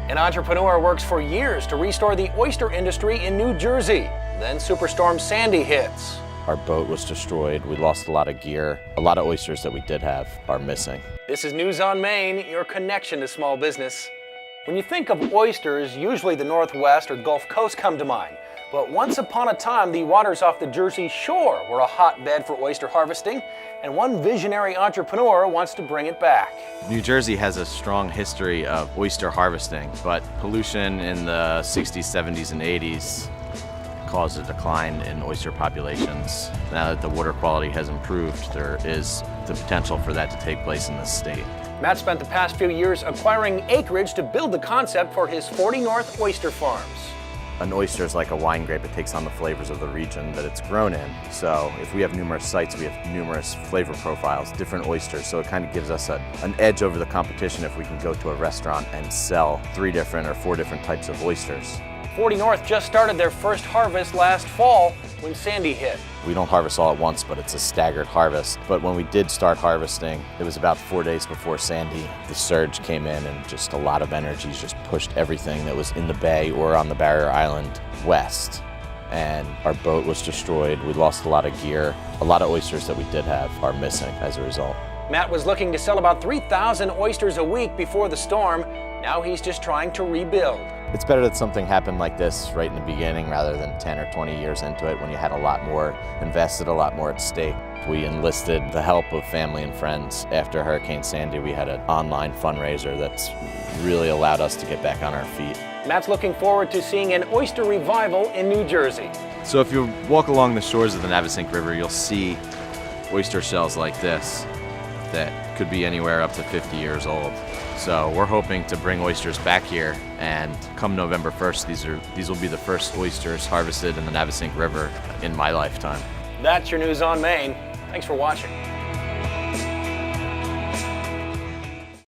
An entrepreneur works for years to restore the oyster industry in New Jersey. Then Superstorm Sandy hits. Our boat was destroyed. We lost a lot of gear. A lot of oysters that we did have are missing. This is News on Main, your connection to small business. When you think of oysters, usually the Northwest or Gulf Coast come to mind. But once upon a time, the waters off the Jersey Shore were a hotbed for oyster harvesting, and one visionary entrepreneur wants to bring it back. New Jersey has a strong history of oyster harvesting, but pollution in the 60s, 70s, and 80s caused a decline in oyster populations. Now that the water quality has improved, there is the potential for that to take place in this state. Matt spent the past few years acquiring acreage to build the concept for his 40 North oyster farms. An oyster is like a wine grape. It takes on the flavors of the region that it's grown in. So if we have numerous sites, we have numerous flavor profiles, different oysters. So it kind of gives us an edge over the competition if we can go to a restaurant and sell 3 different or 4 different types of oysters. 40 North just started their first harvest last fall when Sandy hit. We don't harvest all at once, but it's a staggered harvest. But when we did start harvesting, it was about 4 days before Sandy. The surge came in and just a lot of energy just pushed everything that was in the bay or on the barrier island west. And our boat was destroyed. We lost a lot of gear. A lot of oysters that we did have are missing as a result. Matt was looking to sell about 3,000 oysters a week before the storm. Now he's just trying to rebuild. It's better that something happened like this right in the beginning rather than 10 or 20 years into it when you had a lot more invested, a lot more at stake. We enlisted the help of family and friends. After Hurricane Sandy, we had an online fundraiser that's really allowed us to get back on our feet. Matt's looking forward to seeing an oyster revival in New Jersey. So if you walk along the shores of the Navesink River, you'll see oyster shells like this that could be anywhere up to 50 years old. So we're hoping to bring oysters back here, and come November 1st, these will be the first oysters harvested in the Navesink River in my lifetime. That's your News on Main. Thanks for watching.